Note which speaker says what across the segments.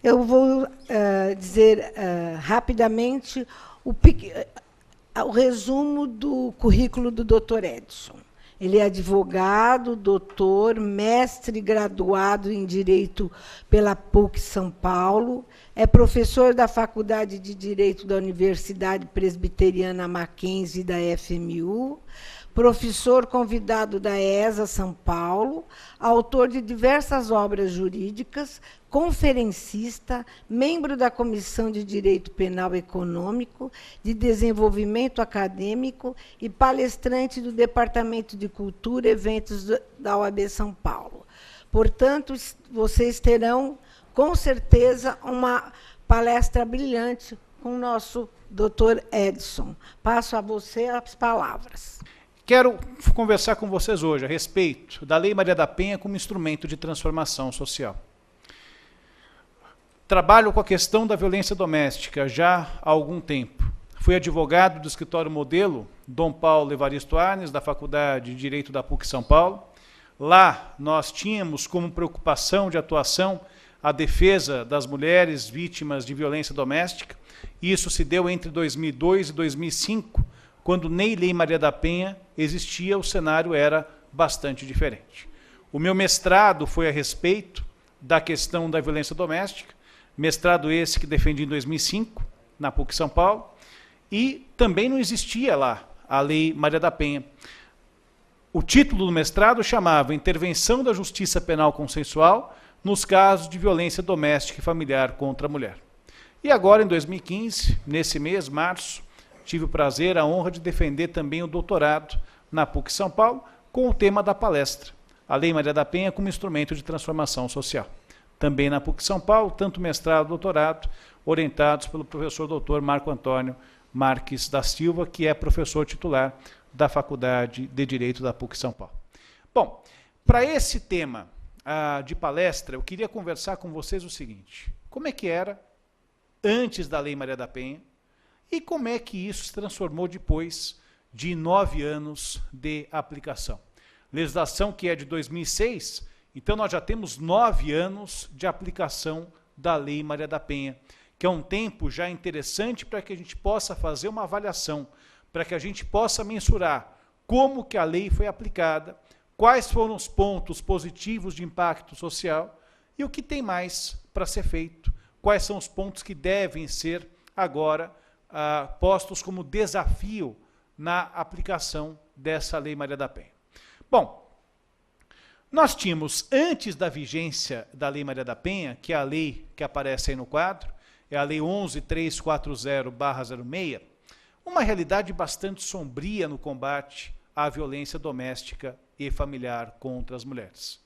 Speaker 1: Eu vou dizer rapidamente o resumo do currículo do Dr. Edson. Ele é advogado, doutor, mestre graduado em Direito pela PUC São Paulo, é professor da Faculdade de Direito da Universidade Presbiteriana Mackenzie da FMU, professor convidado da ESA São Paulo, autor de diversas obras jurídicas, conferencista, membro da Comissão de Direito Penal Econômico, de Desenvolvimento Acadêmico e palestrante do Departamento de Cultura e Eventos da OAB São Paulo. Portanto, vocês terão, com certeza, uma palestra brilhante com o nosso Dr. Edson. Passo a você as palavras.
Speaker 2: Quero conversar com vocês hoje a respeito da Lei Maria da Penha como instrumento de transformação social. Trabalho com a questão da violência doméstica já há algum tempo. Fui advogado do escritório modelo Dom Paulo Evaristo Arnes, da Faculdade de Direito da PUC São Paulo. Lá nós tínhamos como preocupação de atuação a defesa das mulheres vítimas de violência doméstica. Isso se deu entre 2002 e 2005, quando nem Lei Maria da Penha existia, o cenário era bastante diferente. O meu mestrado foi a respeito da questão da violência doméstica, mestrado esse que defendi em 2005, na PUC São Paulo, e também não existia lá a Lei Maria da Penha. O título do mestrado chamava Intervenção da Justiça Penal Consensual nos casos de violência doméstica e familiar contra a mulher. E agora, em 2015, nesse mês, março, tive o prazer, a honra de defender também o doutorado na PUC São Paulo, com o tema da palestra, a Lei Maria da Penha como instrumento de transformação social. Também na PUC São Paulo, tanto mestrado e doutorado, orientados pelo professor doutor Marco Antônio Marques da Silva, que é professor titular da Faculdade de Direito da PUC São Paulo. Bom, para esse tema de palestra, eu queria conversar com vocês o seguinte: como é que era antes da Lei Maria da Penha, e como é que isso se transformou depois de 9 anos de aplicação? Legislação que é de 2006, então nós já temos 9 anos de aplicação da Lei Maria da Penha, que é um tempo já interessante para que a gente possa fazer uma avaliação, para que a gente possa mensurar como que a lei foi aplicada, quais foram os pontos positivos de impacto social e o que tem mais para ser feito, quais são os pontos que devem ser agora postos como desafio na aplicação dessa Lei Maria da Penha. Bom, nós tínhamos, antes da vigência da Lei Maria da Penha, que é a lei que aparece aí no quadro, é a Lei 11.340/06, uma realidade bastante sombria no combate à violência doméstica e familiar contra as mulheres.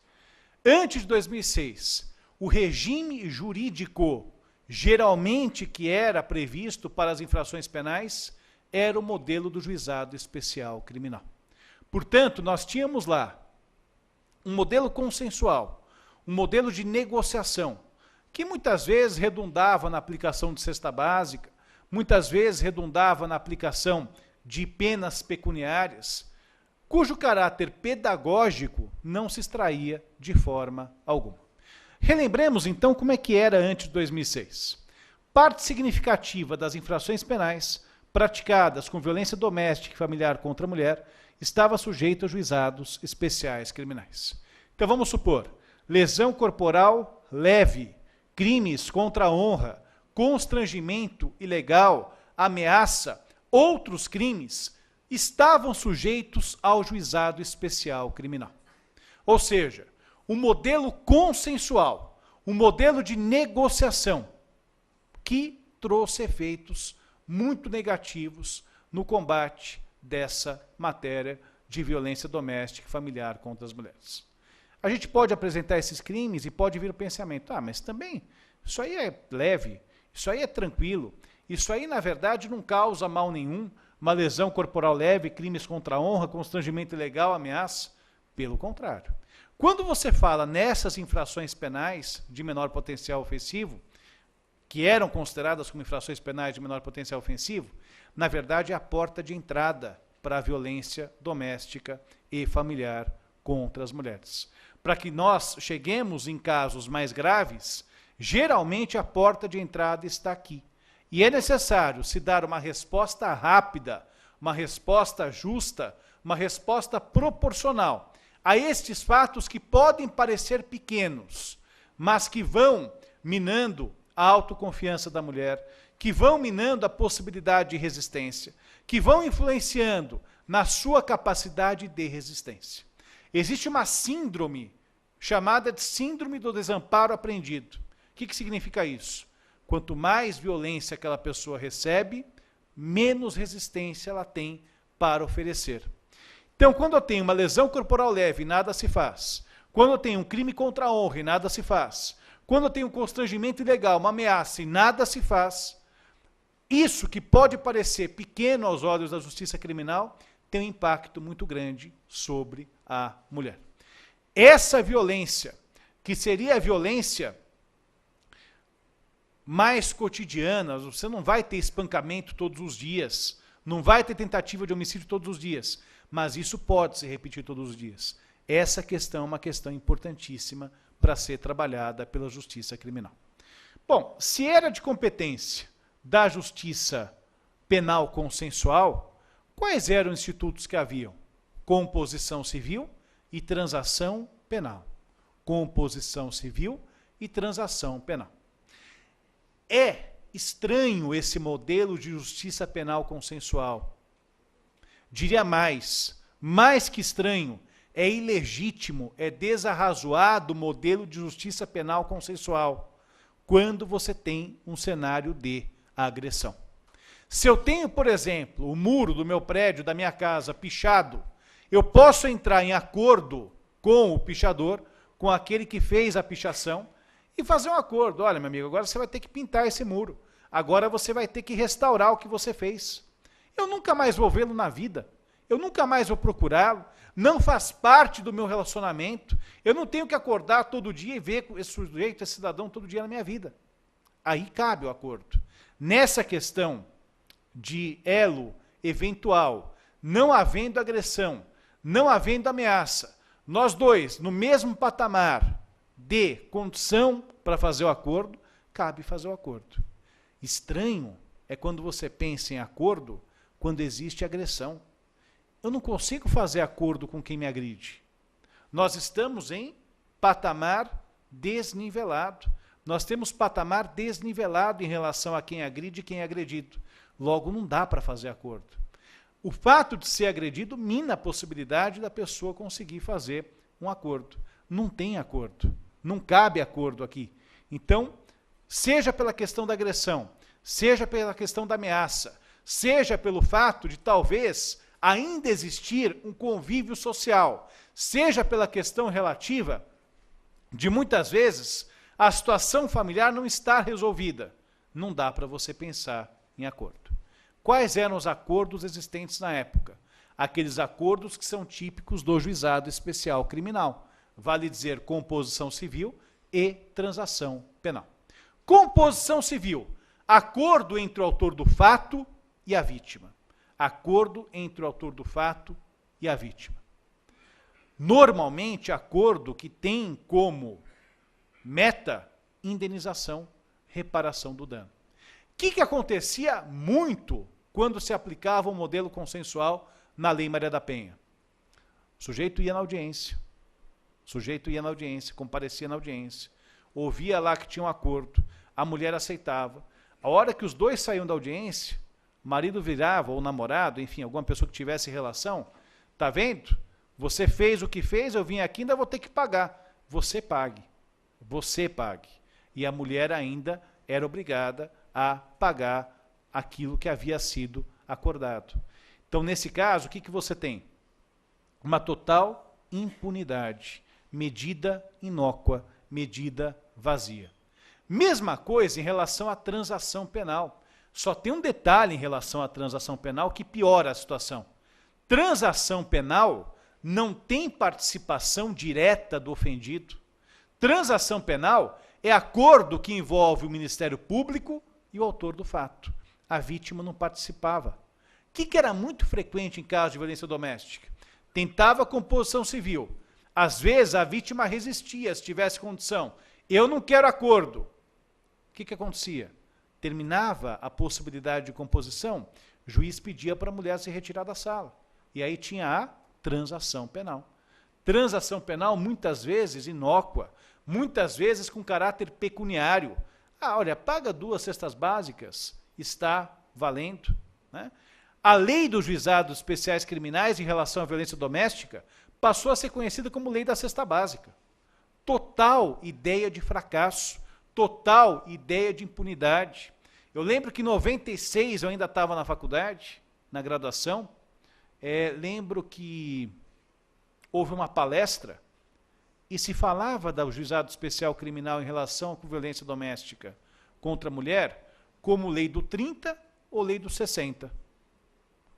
Speaker 2: Antes de 2006, o regime jurídico geralmente que era previsto para as infrações penais, era o modelo do juizado especial criminal. Portanto, nós tínhamos lá um modelo consensual, um modelo de negociação, que muitas vezes redundava na aplicação de cesta básica, muitas vezes redundava na aplicação de penas pecuniárias, cujo caráter pedagógico não se extraía de forma alguma. Relembremos, então, como é que era antes de 2006. Parte significativa das infrações penais praticadas com violência doméstica e familiar contra a mulher estava sujeita a juizados especiais criminais. Então, vamos supor, lesão corporal leve, crimes contra a honra, constrangimento ilegal, ameaça, outros crimes estavam sujeitos ao juizado especial criminal. Ou seja, um modelo consensual, um modelo de negociação que trouxe efeitos muito negativos no combate dessa matéria de violência doméstica e familiar contra as mulheres. A gente pode apresentar esses crimes e pode vir o pensamento, mas também isso aí é leve, isso aí é tranquilo, isso aí na verdade não causa mal nenhum, uma lesão corporal leve, crimes contra a honra, constrangimento ilegal, ameaça. Pelo contrário. Quando você fala nessas infrações penais de menor potencial ofensivo, que eram consideradas como infrações penais de menor potencial ofensivo, na verdade é a porta de entrada para a violência doméstica e familiar contra as mulheres. Para que nós cheguemos em casos mais graves, Geralmente a porta de entrada está aqui. E é necessário se dar uma resposta rápida, uma resposta justa, uma resposta proporcional a estes fatos que podem parecer pequenos, mas que vão minando a autoconfiança da mulher, que vão minando a possibilidade de resistência, que vão influenciando na sua capacidade de resistência. Existe uma síndrome chamada de síndrome do desamparo aprendido. O que significa isso? Quanto mais violência aquela pessoa recebe, menos resistência ela tem para oferecer. Então, quando eu tenho uma lesão corporal leve, nada se faz. Quando eu tenho um crime contra a honra, e nada se faz. Quando eu tenho um constrangimento ilegal, uma ameaça, e nada se faz. Isso que pode parecer pequeno aos olhos da justiça criminal, tem um impacto muito grande sobre a mulher. Essa violência, que seria a violência mais cotidiana, você não vai ter espancamento todos os dias, não vai ter tentativa de homicídio todos os dias, mas isso pode se repetir todos os dias. Essa questão é uma questão importantíssima para ser trabalhada pela justiça criminal. Bom, se era de competência da justiça penal consensual, quais eram os institutos que haviam? Composição civil e transação penal. Composição civil e transação penal. É estranho esse modelo de justiça penal consensual. Diria mais que estranho, é ilegítimo, é desarrazoado o modelo de justiça penal consensual, quando você tem um cenário de agressão. Se eu tenho, por exemplo, o muro do meu prédio, da minha casa, pichado, eu posso entrar em acordo com o pichador, com aquele que fez a pichação, e fazer um acordo. Olha, meu amigo, agora você vai ter que pintar esse muro. Agora você vai ter que restaurar o que você fez. Eu nunca mais vou vê-lo na vida. Eu nunca mais vou procurá-lo. Não faz parte do meu relacionamento. Eu não tenho que acordar todo dia e ver esse sujeito, esse cidadão, todo dia na minha vida. Aí cabe o acordo. Nessa questão de elo eventual, não havendo agressão, não havendo ameaça, nós dois, no mesmo patamar de condição para fazer o acordo, cabe fazer o acordo. Estranho é quando você pensa em acordo quando existe agressão. Eu não consigo fazer acordo com quem me agride. Nós estamos em patamar desnivelado. Nós temos patamar desnivelado em relação a quem agride e quem é agredido. Logo, não dá para fazer acordo. O fato de ser agredido mina a possibilidade da pessoa conseguir fazer um acordo. Não tem acordo. Não cabe acordo aqui. Então, seja pela questão da agressão, seja pela questão da ameaça, seja pelo fato de talvez ainda existir um convívio social, seja pela questão relativa de muitas vezes a situação familiar não estar resolvida, não dá para você pensar em acordo. Quais eram os acordos existentes na época? Aqueles acordos que são típicos do juizado especial criminal. Vale dizer composição civil e transação penal. Composição civil, acordo entre o autor do fato e a vítima. Acordo entre o autor do fato e a vítima. Normalmente, acordo que tem como meta indenização, reparação do dano. O que acontecia muito quando se aplicava o modelo consensual na Lei Maria da Penha? O sujeito ia na audiência. Comparecia na audiência, ouvia lá que tinha um acordo, a mulher aceitava. A hora que os dois saíam da audiência, o marido virava, ou o namorado, enfim, alguma pessoa que tivesse relação, tá vendo? Você fez o que fez, eu vim aqui, ainda vou ter que pagar. Você pague. E a mulher ainda era obrigada a pagar aquilo que havia sido acordado. Então, nesse caso, o que você tem? Uma total impunidade. Medida inócua, medida vazia. Mesma coisa em relação à transação penal. Só tem um detalhe em relação à transação penal que piora a situação. Transação penal não tem participação direta do ofendido. Transação penal é acordo que envolve o Ministério Público e o autor do fato. A vítima não participava. O que era muito frequente em casos de violência doméstica? Tentava composição civil. Às vezes a vítima resistia, se tivesse condição. Eu não quero acordo. que acontecia? Terminava a possibilidade de composição, o juiz pedia para a mulher se retirar da sala. E aí tinha a transação penal. Transação penal, muitas vezes, inócua, muitas vezes com caráter pecuniário. Olha, paga 2 cestas básicas, está valendo. Né? A lei dos juizados especiais criminais em relação à violência doméstica passou a ser conhecida como lei da cesta básica. Total ideia de fracasso, total ideia de impunidade. Eu lembro que em 96 eu ainda estava na faculdade, na graduação, lembro que houve uma palestra e se falava do juizado especial criminal em relação com violência doméstica contra a mulher como lei do 30 ou lei do 60.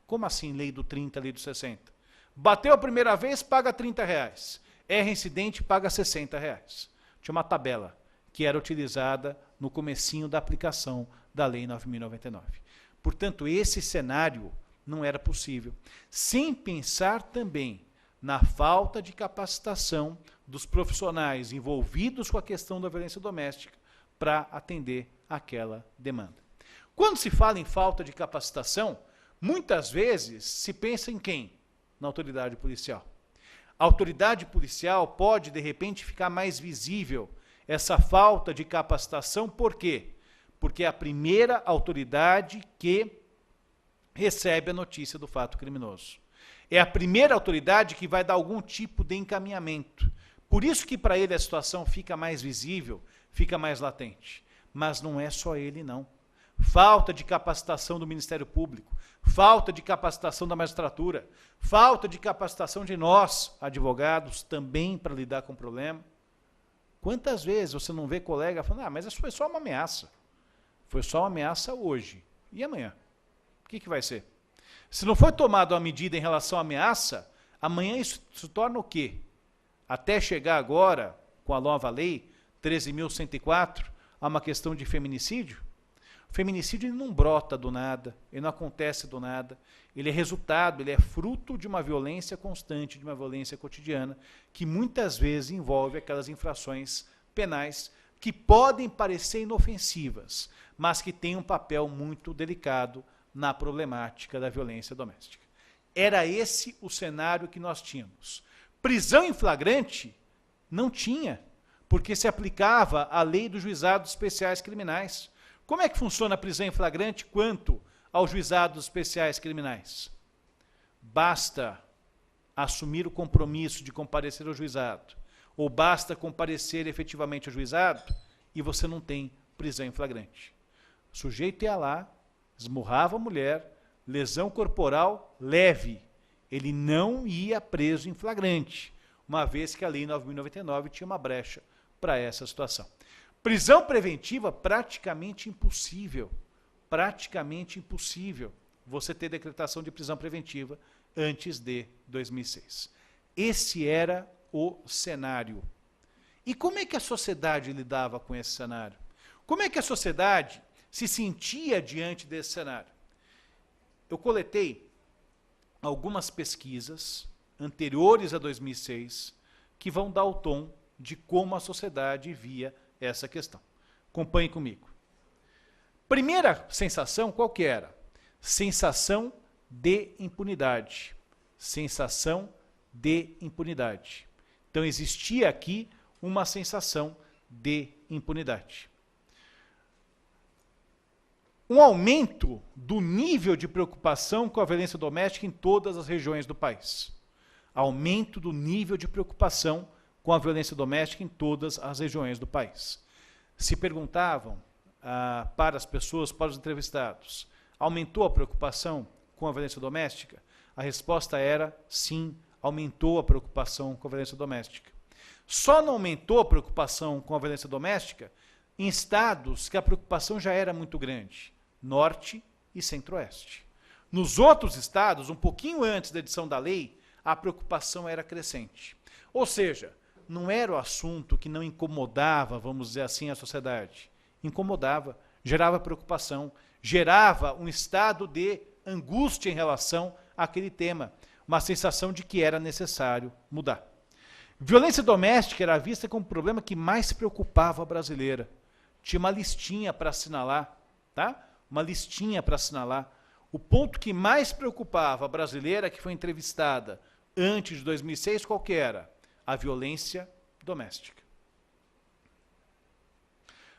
Speaker 2: Como assim lei do 30, lei do 60? Bateu a primeira vez, paga R$30. É reincidente, paga R$60. Tinha uma tabela que era utilizada no comecinho da aplicação da Lei 9.099. Portanto, esse cenário não era possível. Sem pensar também na falta de capacitação dos profissionais envolvidos com a questão da violência doméstica para atender aquela demanda. Quando se fala em falta de capacitação, muitas vezes se pensa em quem? Na autoridade policial. A autoridade policial pode, de repente, ficar mais visível essa falta de capacitação. Por quê? Porque é a primeira autoridade que recebe a notícia do fato criminoso. É a primeira autoridade que vai dar algum tipo de encaminhamento. Por isso que para ele a situação fica mais visível, fica mais latente. Mas não é só ele, não. Falta de capacitação do Ministério Público, falta de capacitação da magistratura, falta de capacitação de nós, advogados, também para lidar com o problema. Quantas vezes você não vê colega falando, mas isso foi só uma ameaça. Foi só uma ameaça hoje. E amanhã? O que vai ser? Se não foi tomada uma medida em relação à ameaça, amanhã isso se torna o quê? Até chegar agora, com a nova lei 13.104, a uma questão de feminicídio. O feminicídio ele não brota do nada, ele não acontece do nada, ele é resultado, ele é fruto de uma violência constante, de uma violência cotidiana, que muitas vezes envolve aquelas infrações penais que podem parecer inofensivas, mas que têm um papel muito delicado na problemática da violência doméstica. Era esse o cenário que nós tínhamos. Prisão em flagrante não tinha, porque se aplicava a lei dos juizados especiais criminais. Como é que funciona a prisão em flagrante quanto aos juizados especiais criminais? Basta assumir o compromisso de comparecer ao juizado, ou basta comparecer efetivamente ao juizado, e você não tem prisão em flagrante. O sujeito ia lá, esmurrava a mulher, lesão corporal leve. Ele não ia preso em flagrante, uma vez que a Lei 9.099 tinha uma brecha para essa situação. Prisão preventiva, praticamente impossível você ter decretação de prisão preventiva antes de 2006. Esse era o cenário. E como é que a sociedade lidava com esse cenário? Como é que a sociedade se sentia diante desse cenário? Eu coletei algumas pesquisas anteriores a 2006 que vão dar o tom de como a sociedade via essa questão. Acompanhe comigo. Primeira sensação, qual que era? Sensação de impunidade. Sensação de impunidade. Então, existia aqui uma sensação de impunidade. Um aumento do nível de preocupação com a violência doméstica em todas as regiões do país. Aumento do nível de preocupação com a violência doméstica em todas as regiões do país. Se perguntavam para as pessoas, para os entrevistados, aumentou a preocupação com a violência doméstica? A resposta era sim, aumentou a preocupação com a violência doméstica. Só não aumentou a preocupação com a violência doméstica em estados que a preocupação já era muito grande, Norte e Centro-Oeste. Nos outros estados, um pouquinho antes da edição da lei, a preocupação era crescente. Ou seja, não era o assunto que não incomodava, vamos dizer assim, a sociedade. Incomodava, gerava preocupação, gerava um estado de angústia em relação àquele tema, uma sensação de que era necessário mudar. Violência doméstica era vista como o problema que mais preocupava a brasileira. tinha uma listinha para assinalar, tá? Uma listinha para assinalar. O ponto que mais preocupava a brasileira que foi entrevistada antes de 2006, qual que era? A violência doméstica.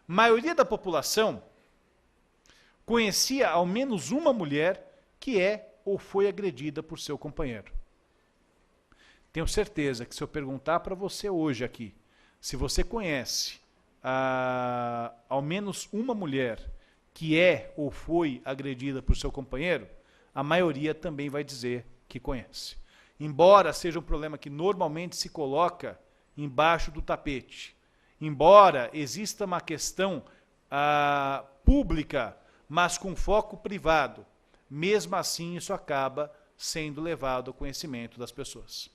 Speaker 2: A maioria da população conhecia ao menos uma mulher que é ou foi agredida por seu companheiro. Tenho certeza que se eu perguntar para você hoje aqui, se você conhece ao menos uma mulher que é ou foi agredida por seu companheiro, a maioria também vai dizer que conhece. Embora seja um problema que normalmente se coloca embaixo do tapete, embora exista uma questão pública, mas com foco privado, mesmo assim isso acaba sendo levado ao conhecimento das pessoas.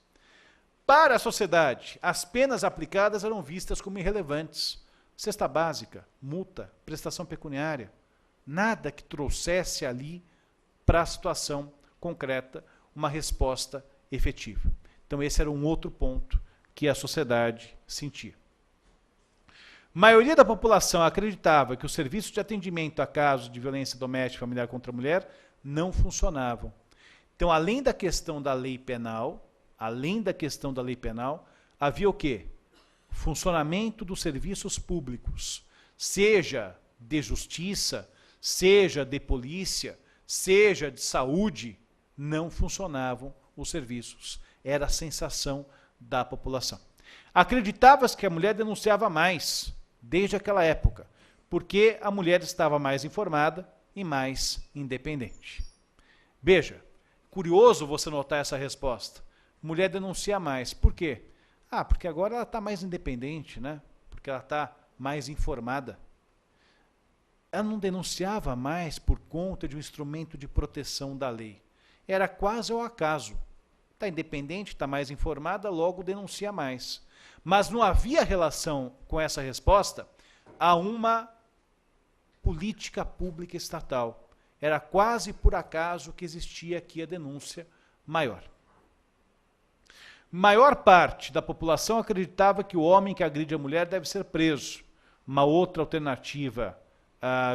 Speaker 2: Para a sociedade, as penas aplicadas eram vistas como irrelevantes. Cesta básica, multa, prestação pecuniária, nada que trouxesse ali para a situação concreta uma resposta efetiva. Então esse era um outro ponto que a sociedade sentia. A maioria da população acreditava que os serviços de atendimento a casos de violência doméstica e familiar contra a mulher não funcionavam. Então, além da questão da lei penal, havia o quê? Funcionamento dos serviços públicos, seja de justiça, seja de polícia, seja de saúde, não funcionavam os serviços. Era a sensação da população. Acreditava-se que a mulher denunciava mais, desde aquela época, porque a mulher estava mais informada e mais independente. Veja, curioso você notar essa resposta. Mulher denuncia mais. Por quê? Porque agora ela está mais independente, né? Porque ela está mais informada. Ela não denunciava mais por conta de um instrumento de proteção da lei. Era quase ao acaso. Está independente, está mais informada, logo denuncia mais. Mas não havia relação com essa resposta a uma política pública estatal. Era quase por acaso que existia aqui a denúncia maior. Maior parte da população acreditava que o homem que agride a mulher deve ser preso. Uma outra alternativa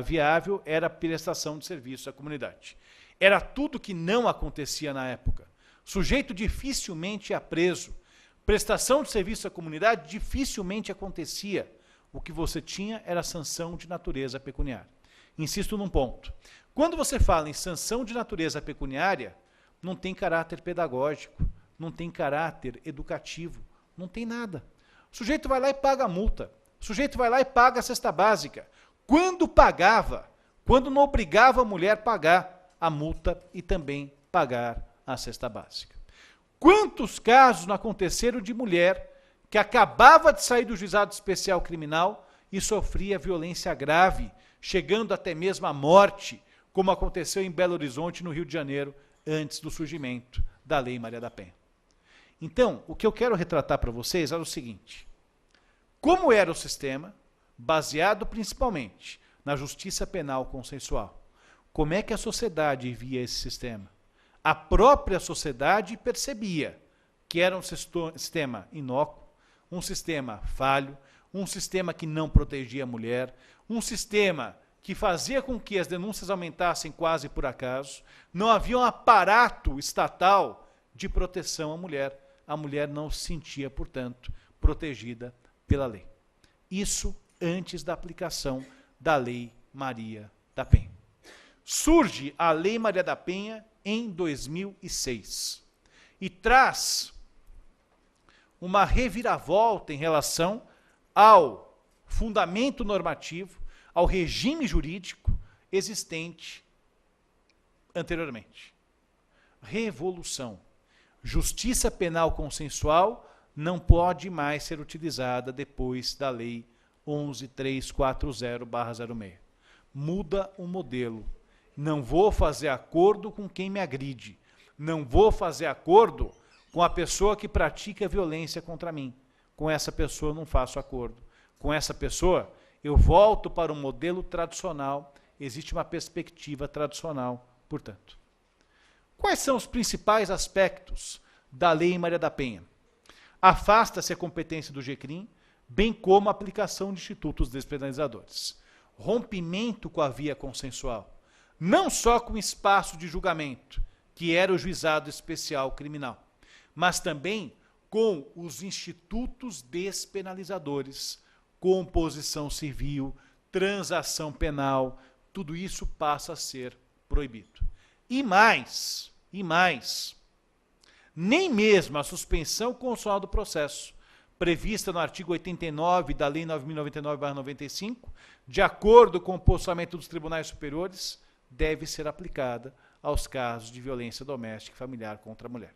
Speaker 2: viável era a prestação de serviço à comunidade. Era tudo que não acontecia na época. Sujeito dificilmente ia preso. Prestação de serviço à comunidade dificilmente acontecia. O que você tinha era sanção de natureza pecuniária. Insisto num ponto. Quando você fala em sanção de natureza pecuniária, não tem caráter pedagógico, não tem caráter educativo, não tem nada. O sujeito vai lá e paga a multa. O sujeito vai lá e paga a cesta básica. Quando pagava, quando não obrigava a mulher a pagar a multa e também pagar a cesta básica. Quantos casos não aconteceram de mulher que acabava de sair do juizado especial criminal e sofria violência grave, chegando até mesmo à morte, como aconteceu em Belo Horizonte, no Rio de Janeiro, antes do surgimento da Lei Maria da Penha. Então, o que eu quero retratar para vocês é o seguinte: como era o sistema, baseado principalmente na justiça penal consensual? Como é que a sociedade via esse sistema? A própria sociedade percebia que era um sistema inócuo, um sistema falho, um sistema que não protegia a mulher, um sistema que fazia com que as denúncias aumentassem quase por acaso, não havia um aparato estatal de proteção à mulher. A mulher não se sentia, portanto, protegida pela lei. Isso antes da aplicação da Lei Maria da Penha. Surge a Lei Maria da Penha em 2006 e traz uma reviravolta em relação ao fundamento normativo, ao regime jurídico existente anteriormente. Revolução. Justiça penal consensual não pode mais ser utilizada depois da Lei 11.340/06. Muda o modelo. Não vou fazer acordo com quem me agride. Não vou fazer acordo com a pessoa que pratica violência contra mim. Com essa pessoa eu não faço acordo. Com essa pessoa eu volto para o modelo tradicional. Existe uma perspectiva tradicional, portanto. Quais são os principais aspectos da Lei Maria da Penha? Afasta-se a competência do GCRIM, bem como a aplicação de institutos despenalizadores. rompimento com a via consensual, não só com o espaço de julgamento, que era o juizado especial criminal, mas também com os institutos despenalizadores, composição civil, transação penal, tudo isso passa a ser proibido. E mais, nem mesmo a suspensão constitucional do processo, prevista no artigo 89 da Lei 9.099/95, de acordo com o posicionamento dos tribunais superiores, deve ser aplicada aos casos de violência doméstica e familiar contra a mulher.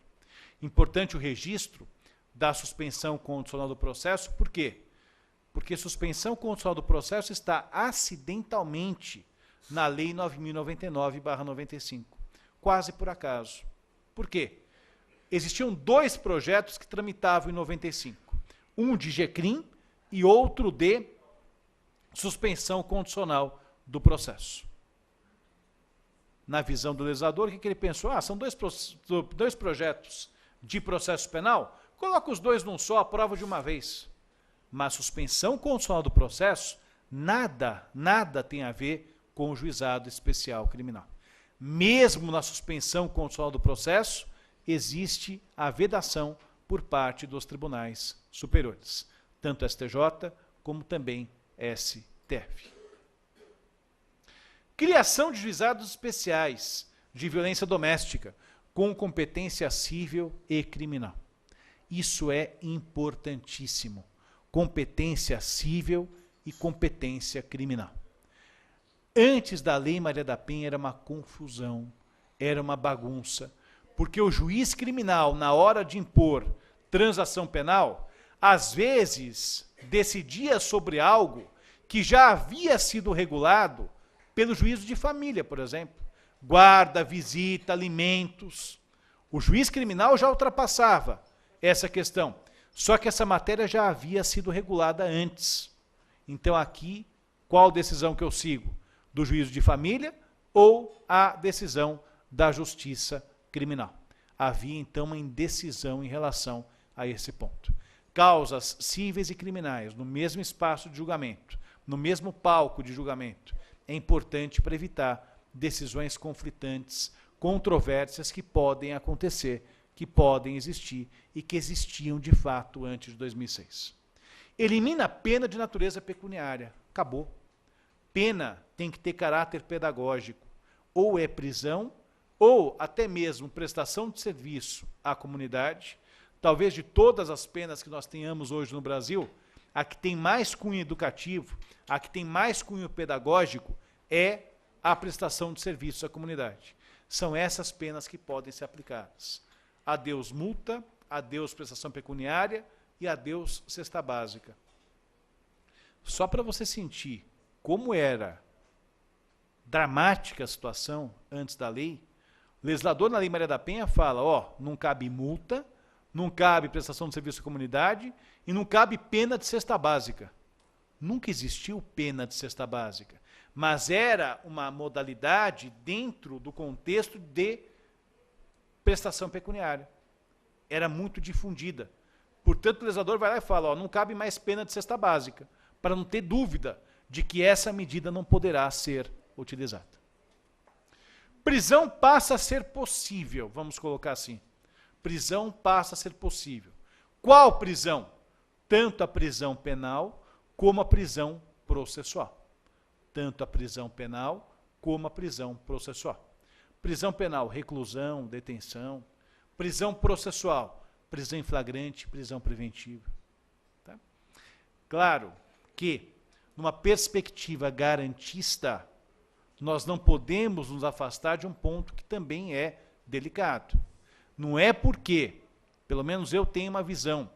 Speaker 2: Importante o registro da suspensão condicional do processo, por quê? Porque suspensão condicional do processo está acidentalmente na Lei 9.099/95, quase por acaso. Por quê? Existiam 2 projetos que tramitavam em 95, um de GCRIM e outro de suspensão condicional do processo. Na visão do legislador, o que ele pensou? São dois projetos de processo penal, coloca os 2 num só, aprova de uma vez. Mas suspensão condicional do processo, nada tem a ver com o juizado especial criminal. Mesmo na suspensão condicional do processo, existe a vedação por parte dos tribunais superiores, tanto STJ como também STF. Criação de juizados especiais de violência doméstica, com competência civil e criminal. Isso é importantíssimo. Competência civil e competência criminal. Antes da Lei Maria da Penha era uma confusão, era uma bagunça, porque o juiz criminal, na hora de impor transação penal, às vezes decidia sobre algo que já havia sido regulado pelo juízo de família, por exemplo. Guarda, visita, alimentos. O juiz criminal já ultrapassava essa questão. Só que essa matéria já havia sido regulada antes. Então aqui, qual decisão que eu sigo? Do juízo de família ou a decisão da justiça criminal? Havia então uma indecisão em relação a esse ponto. Causas cíveis e criminais no mesmo espaço de julgamento, no mesmo palco de julgamento, é importante para evitar decisões conflitantes, controvérsias que podem acontecer, que podem existir e que existiam de fato antes de 2006. Elimina a pena de natureza pecuniária. Acabou. Pena tem que ter caráter pedagógico. Ou é prisão, ou até mesmo prestação de serviço à comunidade. Talvez de todas as penas que nós tenhamos hoje no Brasil, a que tem mais cunho educativo, a que tem mais cunho pedagógico, é a prestação de serviço à comunidade. São essas penas que podem ser aplicadas. Adeus multa, adeus prestação pecuniária e adeus cesta básica. Só para você sentir como era dramática a situação antes da lei, o legislador na Lei Maria da Penha fala, não cabe multa, não cabe prestação de serviço à comunidade e não cabe pena de cesta básica. Nunca existiu pena de cesta básica, mas era uma modalidade dentro do contexto de prestação pecuniária. Era muito difundida. Portanto, o legislador vai lá e fala, não cabe mais pena de cesta básica, para não ter dúvida de que essa medida não poderá ser utilizada. Prisão passa a ser possível, vamos colocar assim. Prisão passa a ser possível. Qual prisão? Tanto a prisão penal como a prisão processual. Tanto a prisão penal como a prisão processual. Prisão penal, reclusão, detenção. Prisão processual, prisão em flagrante, prisão preventiva. Tá? Claro que, numa perspectiva garantista, nós não podemos nos afastar de um ponto que também é delicado. Não é porque, pelo menos eu tenho uma visão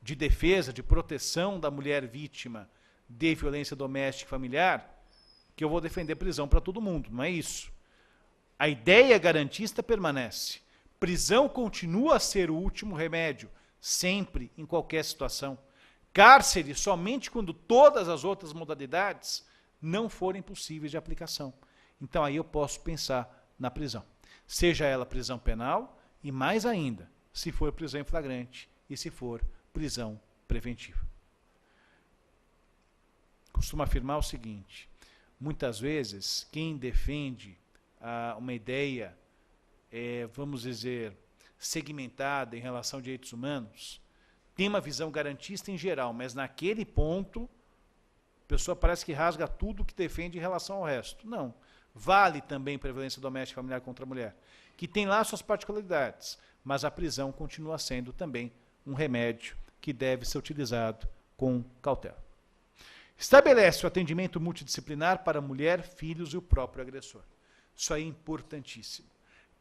Speaker 2: de defesa, de proteção da mulher vítima de violência doméstica e familiar, que eu vou defender prisão para todo mundo, não é isso. A ideia garantista permanece. Prisão continua a ser o último remédio, sempre, em qualquer situação. Cárcere somente quando todas as outras modalidades não forem possíveis de aplicação. Então aí eu posso pensar na prisão. Seja ela prisão penal e mais ainda, se for prisão em flagrante e se for prisão preventiva. costumo afirmar o seguinte: muitas vezes, quem defende uma ideia, vamos dizer, segmentada em relação a direitos humanos, tem uma visão garantista em geral, mas naquele ponto, a pessoa parece que rasga tudo que defende em relação ao resto. Não. Vale também para a violência doméstica familiar contra a mulher, que tem lá suas particularidades, mas a prisão continua sendo também um remédio que deve ser utilizado com cautela. Estabelece o atendimento multidisciplinar para a mulher, filhos e o próprio agressor. Isso aí é importantíssimo.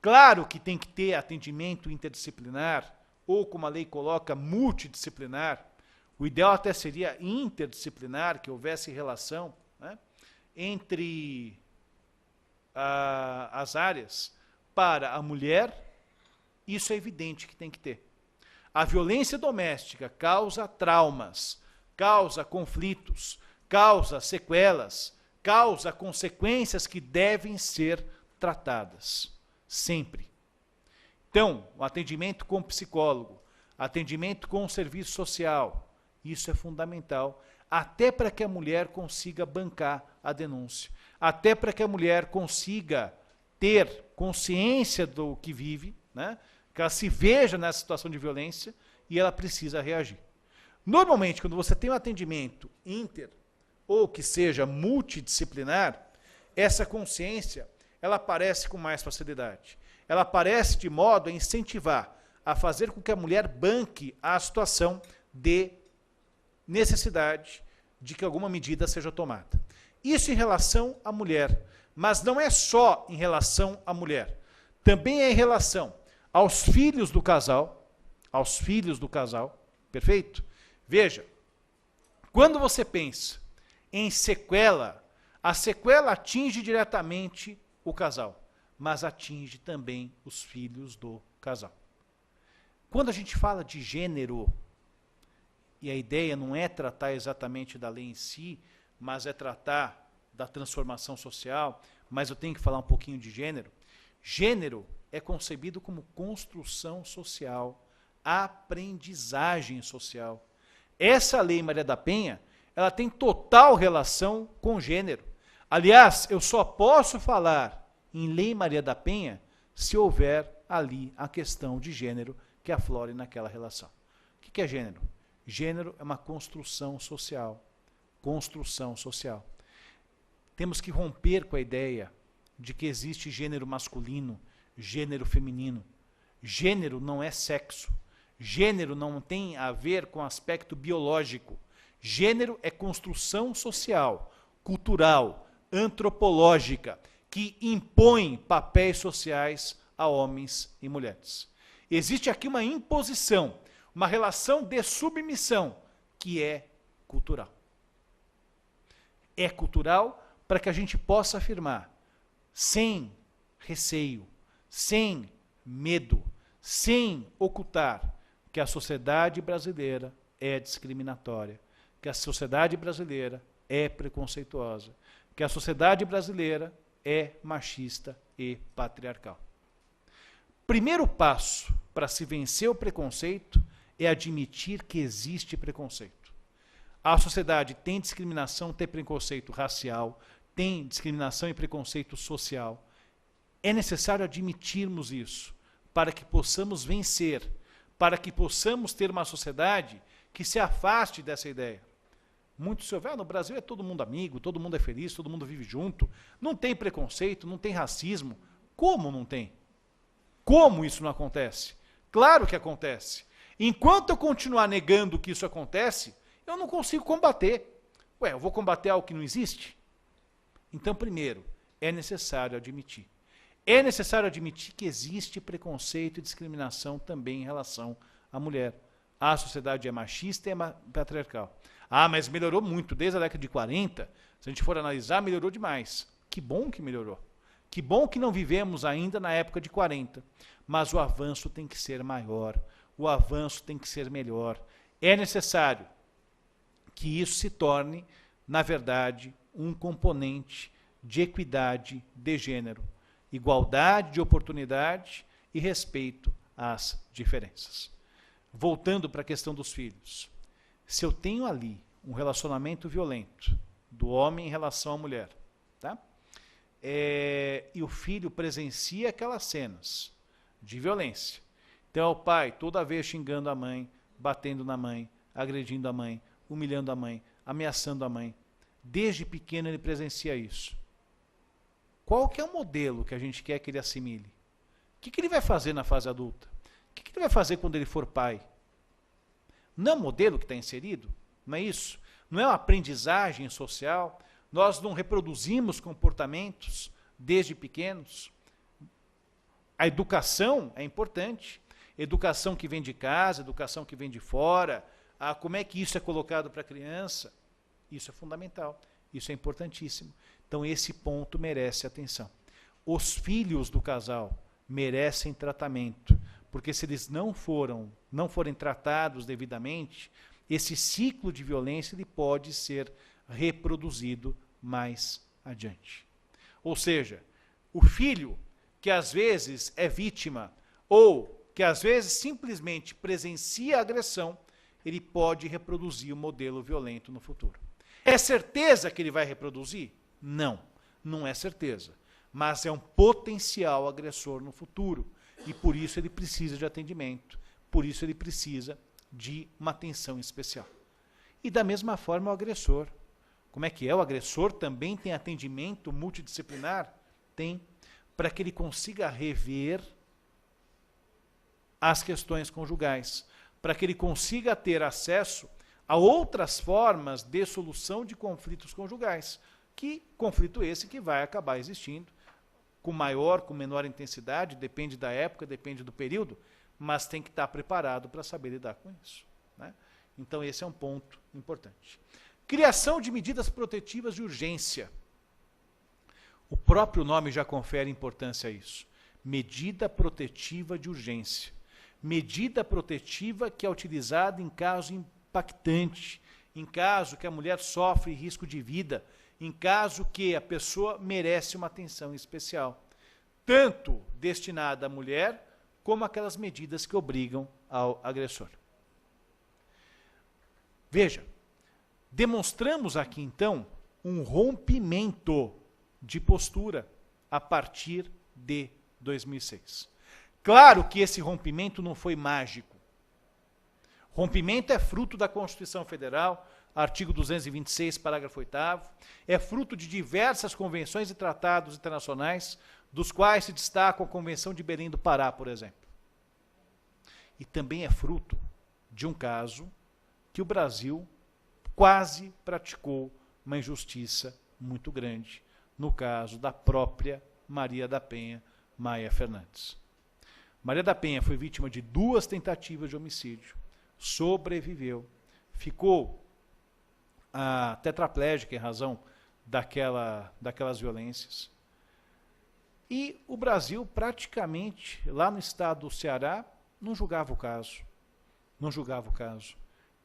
Speaker 2: Claro que tem que ter atendimento interdisciplinar, ou como a lei coloca, multidisciplinar. O ideal até seria interdisciplinar, que houvesse relação, né, entre as áreas. Para a mulher, isso é evidente que tem que ter. A violência doméstica causa traumas, causa conflitos, causa sequelas, causa consequências que devem ser tratadas, sempre. Então, o atendimento com psicólogo, atendimento com serviço social, isso é fundamental, até para que a mulher consiga bancar a denúncia, até para que a mulher consiga ter consciência do que vive, né? Que ela se veja nessa situação de violência e ela precisa reagir. Normalmente, quando você tem um atendimento inter ou que seja multidisciplinar, essa consciência ela aparece com mais facilidade. Ela aparece de modo a incentivar, a fazer com que a mulher banque a situação de necessidade de que alguma medida seja tomada. Isso em relação à mulher, mas não é só em relação à mulher. Também é em relação aos filhos do casal, perfeito? Veja, quando você pensa em sequela, a sequela atinge diretamente o casal, mas atinge também os filhos do casal. Quando a gente fala de gênero, e a ideia não é tratar exatamente da lei em si, mas é tratar da transformação social, mas eu tenho que falar um pouquinho de gênero. Gênero é concebido como construção social, aprendizagem social. Essa lei Maria da Penha, ela tem total relação com gênero. Aliás, eu só posso falar em lei Maria da Penha se houver ali a questão de gênero que aflore naquela relação. O que é gênero? Gênero é uma construção social. Construção social. Temos que romper com a ideia de que existe gênero masculino, gênero feminino. Gênero não é sexo. Gênero não tem a ver com aspecto biológico. Gênero é construção social, cultural, antropológica, que impõe papéis sociais a homens e mulheres. Existe aqui uma imposição, uma relação de submissão, que é cultural. É cultural para que a gente possa afirmar, sem receio, sem medo, sem ocultar, que a sociedade brasileira é discriminatória, que a sociedade brasileira é preconceituosa, que a sociedade brasileira é machista e patriarcal. Primeiro passo para se vencer o preconceito é admitir que existe preconceito. A sociedade tem discriminação, tem preconceito racial, tem discriminação e preconceito social. É necessário admitirmos isso para que possamos vencer, para que possamos ter uma sociedade que se afaste dessa ideia. Muito se ouve, no Brasil é todo mundo amigo, todo mundo é feliz, todo mundo vive junto, não tem preconceito, não tem racismo. Como não tem? Como isso não acontece? Claro que acontece. Enquanto eu continuar negando que isso acontece, eu não consigo combater. Eu vou combater algo que não existe? Então, primeiro, é necessário admitir. É necessário admitir que existe preconceito e discriminação também em relação à mulher. A sociedade é machista e é patriarcal. Mas melhorou muito, desde a década de 40, se a gente for analisar, melhorou demais. Que bom que melhorou. Que bom que não vivemos ainda na época de 40. Mas o avanço tem que ser maior, o avanço tem que ser melhor. É necessário que isso se torne, na verdade, um componente de equidade de gênero, igualdade de oportunidade e respeito às diferenças. Voltando para a questão dos filhos. Se eu tenho ali um relacionamento violento, do homem em relação à mulher. Tá? E o filho presencia aquelas cenas de violência. Então, o pai toda vez xingando a mãe, batendo na mãe, agredindo a mãe, humilhando a mãe, ameaçando a mãe. Desde pequeno ele presencia isso. Qual que é o modelo que a gente quer que ele assimile? O que ele vai fazer na fase adulta? O que ele vai fazer quando ele for pai? Não é o modelo que está inserido? Não é isso? Não é uma aprendizagem social? Nós não reproduzimos comportamentos desde pequenos? A educação é importante. Educação que vem de casa, educação que vem de fora. Como é que isso é colocado para a criança? Isso é fundamental. Isso é importantíssimo. Então, esse ponto merece atenção. Os filhos do casal merecem tratamento, porque se eles não forem tratados devidamente, esse ciclo de violência ele pode ser reproduzido mais adiante. Ou seja, o filho que às vezes é vítima ou que às vezes simplesmente presencia a agressão, ele pode reproduzir o modelo violento no futuro. É certeza que ele vai reproduzir? Não, não é certeza. Mas é um potencial agressor no futuro. E por isso ele precisa de atendimento. Por isso ele precisa de uma atenção especial. E da mesma forma o agressor. Como é que é? O agressor também tem atendimento multidisciplinar? Tem. Para que ele consiga rever as questões conjugais. Para que ele consiga ter acesso a outras formas de solução de conflitos conjugais. Que conflito esse que vai acabar existindo, com maior, com menor intensidade, depende da época, depende do período, mas tem que estar preparado para saber lidar com isso. Né? Então esse é um ponto importante. Criação de medidas protetivas de urgência. O próprio nome já confere importância a isso. Medida protetiva de urgência. Medida protetiva que é utilizada em caso impactante, em caso que a mulher sofre risco de vida, em caso que a pessoa merece uma atenção especial, tanto destinada à mulher, como aquelas medidas que obrigam ao agressor. Veja, demonstramos aqui então um rompimento de postura a partir de 2006. Claro que esse rompimento não foi mágico. Rompimento é fruto da Constituição Federal, artigo 226, parágrafo 8º, é fruto de diversas convenções e tratados internacionais, dos quais se destaca a Convenção de Belém do Pará, por exemplo. E também é fruto de um caso que o Brasil quase praticou uma injustiça muito grande, no caso da própria Maria da Penha Maia Fernandes. Maria da Penha foi vítima de 2 tentativas de homicídio, sobreviveu, ficou tetraplégica em razão daquelas violências. E o Brasil praticamente, lá no estado do Ceará, não julgava o caso. Não julgava o caso.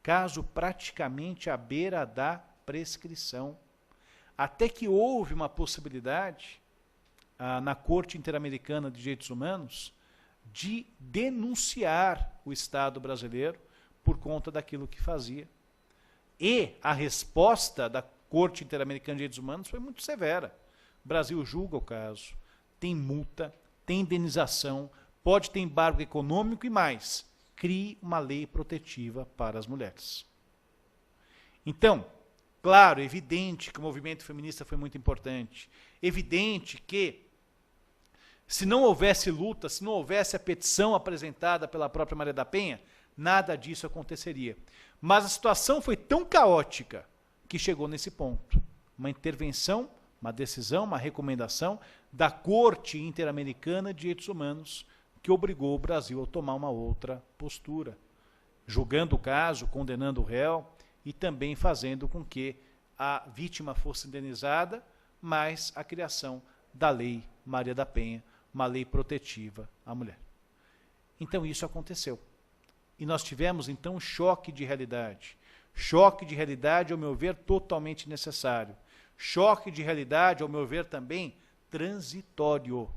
Speaker 2: Caso praticamente à beira da prescrição. Até que houve uma possibilidade, na Corte Interamericana de Direitos Humanos, de denunciar o Estado brasileiro por conta daquilo que fazia. E a resposta da Corte Interamericana de Direitos Humanos foi muito severa. O Brasil julga o caso, tem multa, tem indenização, pode ter embargo econômico e mais. Crie uma lei protetiva para as mulheres. Então, claro, evidente que o movimento feminista foi muito importante. Evidente que, se não houvesse luta, se não houvesse a petição apresentada pela própria Maria da Penha, nada disso aconteceria. Mas a situação foi tão caótica que chegou nesse ponto. Uma intervenção, uma decisão, uma recomendação da Corte Interamericana de Direitos Humanos que obrigou o Brasil a tomar uma outra postura, julgando o caso, condenando o réu e também fazendo com que a vítima fosse indenizada, mas a criação da Lei Maria da Penha, uma lei protetiva à mulher. Então isso aconteceu. E nós tivemos, então, um choque de realidade. Choque de realidade, ao meu ver, totalmente necessário. Choque de realidade, ao meu ver, também transitório.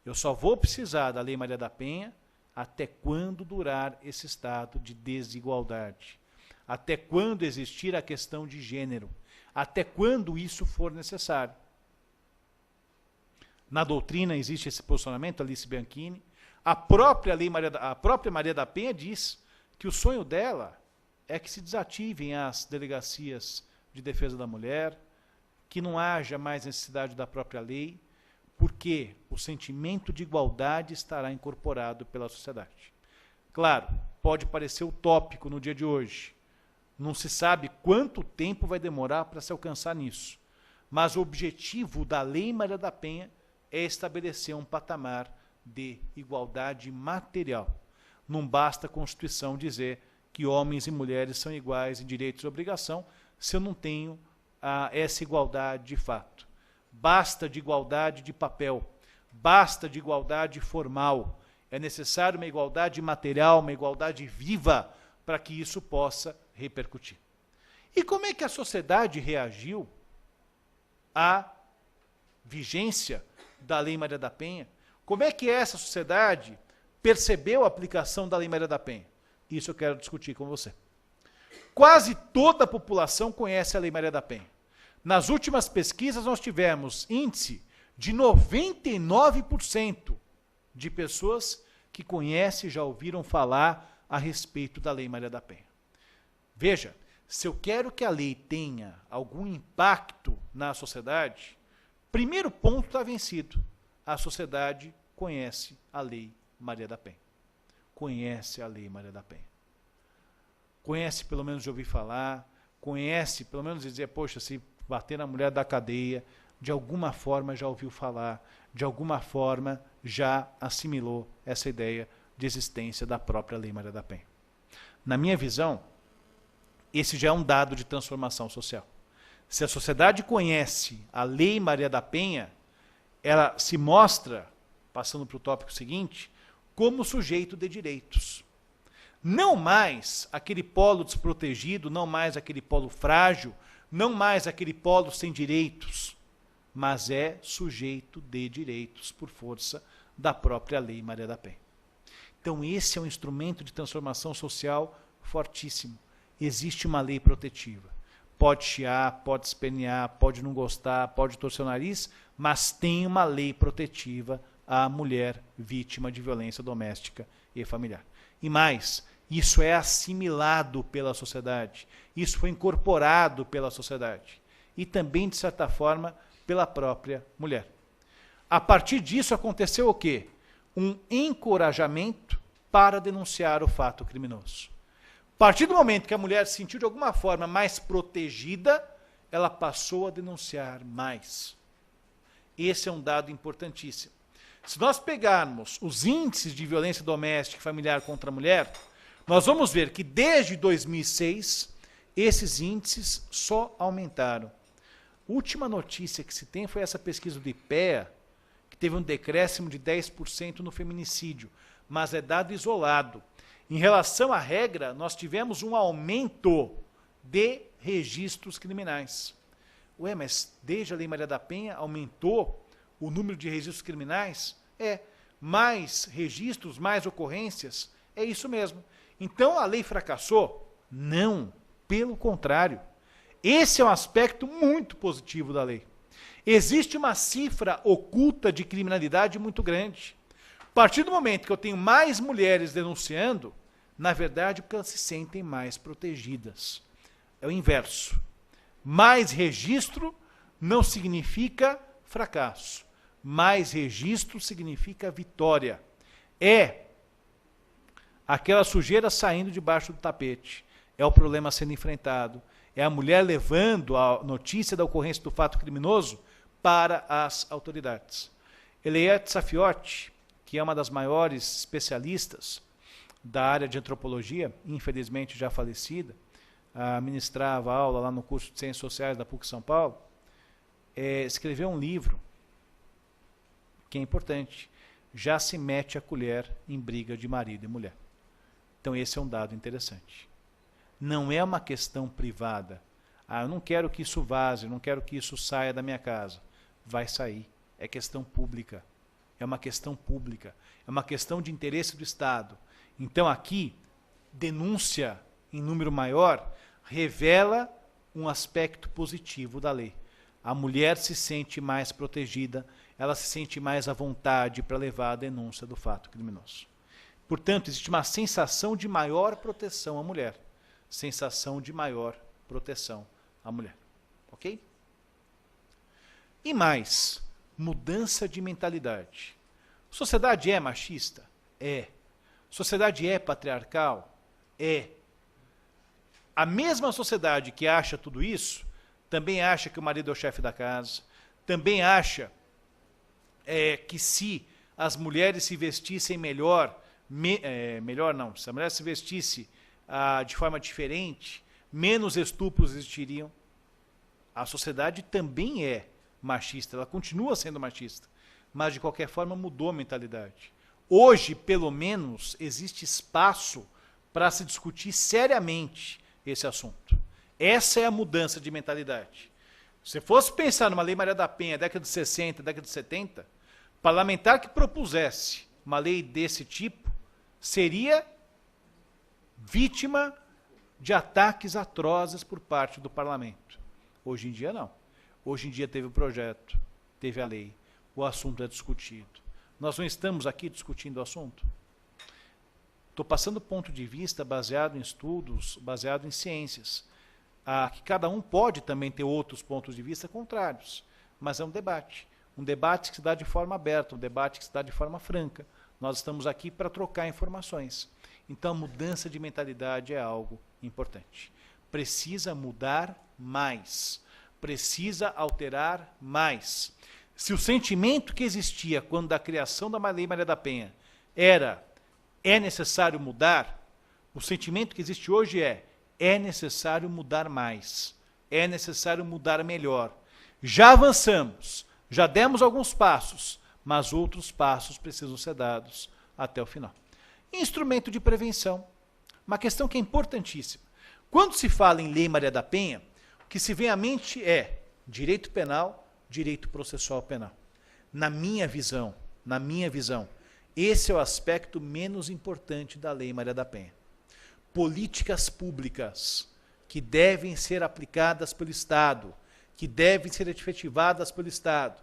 Speaker 2: Eu só vou precisar da Lei Maria da Penha até quando durar esse estado de desigualdade. Até quando existir a questão de gênero. até quando isso for necessário. Na doutrina existe esse posicionamento, Alice Bianchini. A própria Maria da Penha diz que o sonho dela é que se desativem as delegacias de defesa da mulher, que não haja mais necessidade da própria lei, porque o sentimento de igualdade estará incorporado pela sociedade. Claro, pode parecer utópico no dia de hoje. Não se sabe quanto tempo vai demorar para se alcançar nisso. Mas o objetivo da Lei Maria da Penha é estabelecer um patamar de igualdade material. Não basta a Constituição dizer que homens e mulheres são iguais em direitos e obrigação, se eu não tenho essa igualdade de fato. Basta de igualdade de papel, basta de igualdade formal. É necessário uma igualdade material, uma igualdade viva, para que isso possa repercutir. E como é que a sociedade reagiu à vigência da Lei Maria da Penha? Como é que essa sociedade percebeu a aplicação da Lei Maria da Penha? Isso eu quero discutir com você. Quase toda a população conhece a Lei Maria da Penha. Nas últimas pesquisas, nós tivemos índice de 99% de pessoas que conhecem e já ouviram falar a respeito da Lei Maria da Penha. Veja, se eu quero que a lei tenha algum impacto na sociedade, primeiro ponto está vencido. A sociedade conhece a Lei Maria da Penha. Conhece a Lei Maria da Penha. Conhece, pelo menos, de ouvir falar, conhece, pelo menos, dizer, poxa, se bater na mulher da cadeia, de alguma forma já ouviu falar, de alguma forma já assimilou essa ideia de existência da própria Lei Maria da Penha. Na minha visão, esse já é um dado de transformação social. Se a sociedade conhece a Lei Maria da Penha, ela se mostra, passando para o tópico seguinte, como sujeito de direitos. Não mais aquele polo desprotegido, não mais aquele polo frágil, não mais aquele polo sem direitos, mas é sujeito de direitos por força da própria Lei Maria da Penha. Então esse é um instrumento de transformação social fortíssimo. Existe uma lei protetiva. Pode chiar, pode espernear, pode não gostar, pode torcer o nariz, mas tem uma lei protetiva à mulher vítima de violência doméstica e familiar. E mais, isso é assimilado pela sociedade, isso foi incorporado pela sociedade e também, de certa forma, pela própria mulher. A partir disso aconteceu o quê? Um encorajamento para denunciar o fato criminoso. A partir do momento que a mulher se sentiu de alguma forma mais protegida, ela passou a denunciar mais. Esse é um dado importantíssimo. Se nós pegarmos os índices de violência doméstica e familiar contra a mulher, nós vamos ver que desde 2006, esses índices só aumentaram. A última notícia que se tem foi essa pesquisa do IPEA, que teve um decréscimo de 10% no feminicídio, mas é dado isolado. Em relação à regra, nós tivemos um aumento de registros criminais. Ué, mas desde a Lei Maria da Penha aumentou o número de registros criminais? É, mais registros, mais ocorrências, é isso mesmo. Então a lei fracassou? Não, pelo contrário. Esse é um aspecto muito positivo da lei. Existe uma cifra oculta de criminalidade muito grande. A partir do momento que eu tenho mais mulheres denunciando, na verdade, porque elas se sentem mais protegidas. É o inverso. Mais registro não significa fracasso. Mais registro significa vitória. É aquela sujeira saindo debaixo do tapete. É o problema sendo enfrentado. É a mulher levando a notícia da ocorrência do fato criminoso para as autoridades. Eliette Safiotti, que é uma das maiores especialistas da área de antropologia, infelizmente já falecida, ministrava aula lá no curso de Ciências Sociais da PUC São Paulo, escreveu um livro que é importante. Já se mete a colher em briga de marido e mulher. Então esse é um dado interessante. Não é uma questão privada. Eu não quero que isso vaze, não quero que isso saia da minha casa. Vai sair. É questão pública. É uma questão pública. É uma questão de interesse do Estado. Então aqui, denúncia em número maior revela um aspecto positivo da lei. A mulher se sente mais protegida, ela se sente mais à vontade para levar a denúncia do fato criminoso. Portanto, existe uma sensação de maior proteção à mulher. Sensação de maior proteção à mulher. Ok? E mais, mudança de mentalidade. Sociedade é machista? É. Sociedade é patriarcal? É. A mesma sociedade que acha tudo isso, também acha que o marido é o chefe da casa, também acha que se as mulheres se vestissem melhor, se a mulher se vestisse de forma diferente, menos estupros existiriam. A sociedade também é machista, ela continua sendo machista, mas de qualquer forma mudou a mentalidade. Hoje, pelo menos, existe espaço para se discutir seriamente esse assunto. Essa é a mudança de mentalidade. Se fosse pensar numa Lei Maria da Penha, década de 60, década de 70, parlamentar que propusesse uma lei desse tipo seria vítima de ataques atrozes por parte do parlamento. Hoje em dia, não. Hoje em dia teve o projeto, teve a lei, o assunto é discutido. Nós não estamos aqui discutindo o assunto. Estou passando ponto de vista baseado em estudos, baseado em ciências. Que cada um pode também ter outros pontos de vista contrários, mas é um debate. Um debate que se dá de forma aberta, um debate que se dá de forma franca. Nós estamos aqui para trocar informações. Então, a mudança de mentalidade é algo importante. Precisa mudar mais. Precisa alterar mais. Se o sentimento que existia quando da criação da Lei Maria da Penha é necessário mudar, o sentimento que existe hoje é necessário mudar mais. É necessário mudar melhor. Já avançamos, já demos alguns passos, mas outros passos precisam ser dados até o final. Instrumento de prevenção, uma questão que é importantíssima. Quando se fala em Lei Maria da Penha, o que se vem à mente é direito penal, direito processual penal. Na minha visão, esse é o aspecto menos importante da Lei Maria da Penha. Políticas públicas que devem ser aplicadas pelo Estado, que devem ser efetivadas pelo Estado.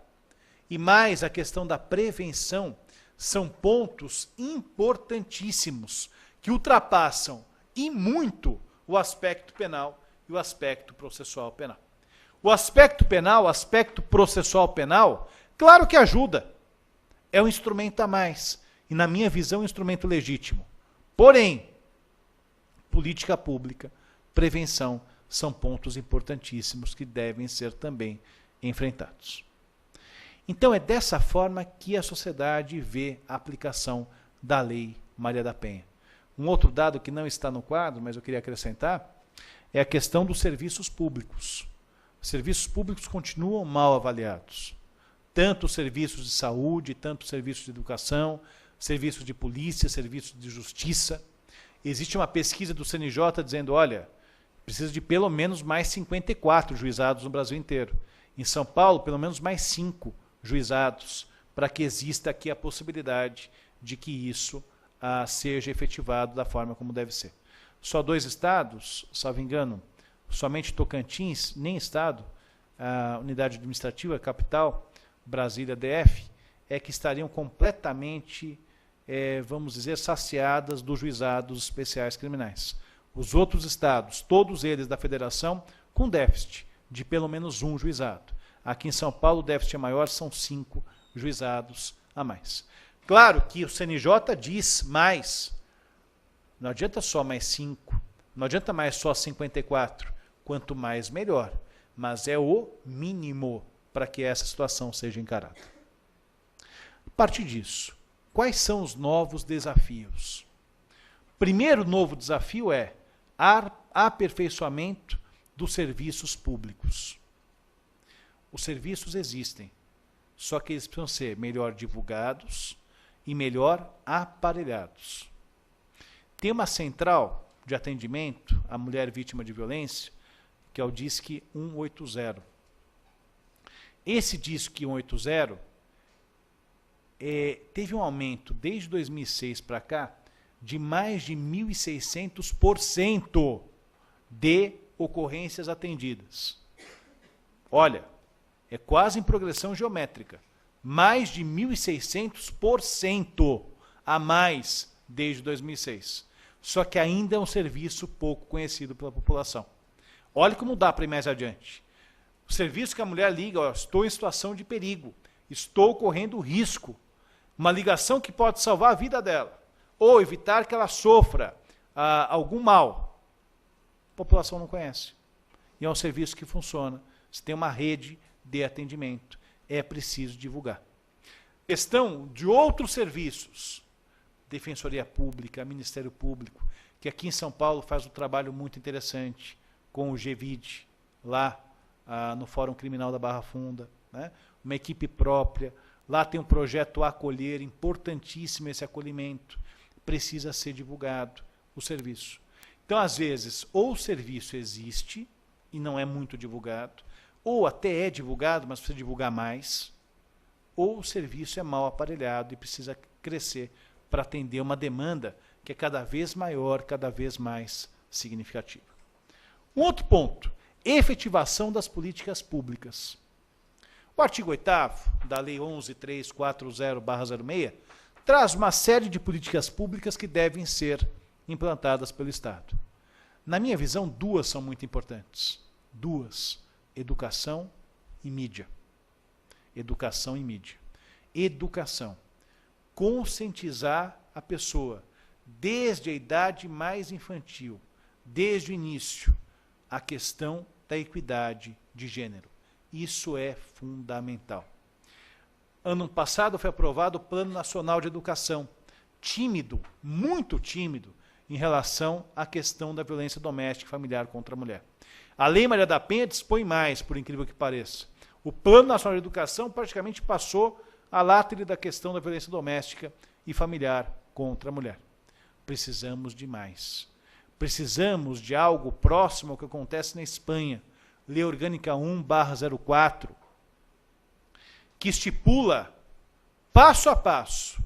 Speaker 2: E mais a questão da prevenção são pontos importantíssimos que ultrapassam e muito o aspecto penal e o aspecto processual penal. O aspecto penal, o aspecto processual penal, claro que ajuda. É um instrumento a mais. E, na minha visão, um instrumento legítimo. Porém, política pública, prevenção, são pontos importantíssimos que devem ser também enfrentados. Então, é dessa forma que a sociedade vê a aplicação da Lei Maria da Penha. Um outro dado que não está no quadro, mas eu queria acrescentar, é a questão dos serviços públicos. Os serviços públicos continuam mal avaliados. Tanto os serviços de saúde, tanto os serviços de educação, serviços de polícia, serviços de justiça. Existe uma pesquisa do CNJ dizendo, olha, precisa de pelo menos mais 54 juizados no Brasil inteiro. Em São Paulo, pelo menos mais 5 juizados, para que exista aqui a possibilidade de que isso seja efetivado da forma como deve ser. Só 2 estados, salvo engano, somente Tocantins, nem estado, a unidade administrativa, a capital, Brasília, DF, é que estariam completamente, vamos dizer, saciadas dos juizados especiais criminais. Os outros estados, todos eles da federação, com déficit de pelo menos 1 juizado. Aqui em São Paulo, o déficit é maior, são 5 juizados a mais. Claro que o CNJ diz mais, não adianta só mais 5, não adianta mais só 54, quanto mais melhor, mas é o mínimo para que essa situação seja encarada. A partir disso, quais são os novos desafios? Primeiro novo desafio é aperfeiçoamento dos serviços públicos. Os serviços existem, só que eles precisam ser melhor divulgados e melhor aparelhados. Tem uma central de atendimento à mulher vítima de violência, que é o DISC 180. Esse DISC 180 teve um aumento desde 2006 para cá de mais de 1.600% de ocorrências atendidas. Olha, é quase em progressão geométrica. Mais de 1.600% a mais desde 2006. Só que ainda é um serviço pouco conhecido pela população. Olha como dá para ir mais adiante. O serviço que a mulher liga, ó, estou em situação de perigo, estou correndo risco. Uma ligação que pode salvar a vida dela, ou evitar que ela sofra algum mal. A população não conhece. E é um serviço que funciona. Você tem uma rede de atendimento. É preciso divulgar. Questão de outros serviços. Defensoria Pública, Ministério Público, que aqui em São Paulo faz um trabalho muito interessante com o GVID, lá no Fórum Criminal da Barra Funda, né? Uma equipe própria. Lá tem um projeto Acolher, importantíssimo esse acolhimento. Precisa ser divulgado o serviço. Então, às vezes, ou o serviço existe e não é muito divulgado, ou até é divulgado, mas precisa divulgar mais, ou o serviço é mal aparelhado e precisa crescer para atender uma demanda que é cada vez maior, cada vez mais significativa. Um outro ponto, efetivação das políticas públicas. O artigo 8º da Lei 11.340/06 traz uma série de políticas públicas que devem ser implantadas pelo Estado. Na minha visão, duas são muito importantes. Duas: educação e mídia. Educação e mídia. Educação. Conscientizar a pessoa, desde a idade mais infantil, desde o início, a questão da equidade de gênero. Isso é fundamental. Ano passado foi aprovado o Plano Nacional de Educação. Tímido, muito tímido, em relação à questão da violência doméstica e familiar contra a mulher. A Lei Maria da Penha dispõe mais, por incrível que pareça. O Plano Nacional de Educação praticamente passou a látri da questão da violência doméstica e familiar contra a mulher. Precisamos de mais. Precisamos de algo próximo ao que acontece na Espanha. Lei Orgânica 1/04, que estipula, passo a passo,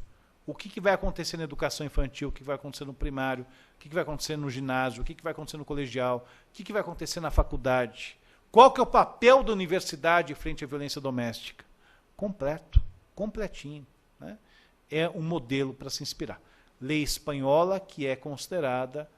Speaker 2: o que vai acontecer na educação infantil, o que vai acontecer no primário, o que vai acontecer no ginásio, o que vai acontecer no colegial, o que vai acontecer na faculdade. Qual que é o papel da universidade frente à violência doméstica? Completo, completinho, né? É um modelo para se inspirar. Lei espanhola, que é considerada,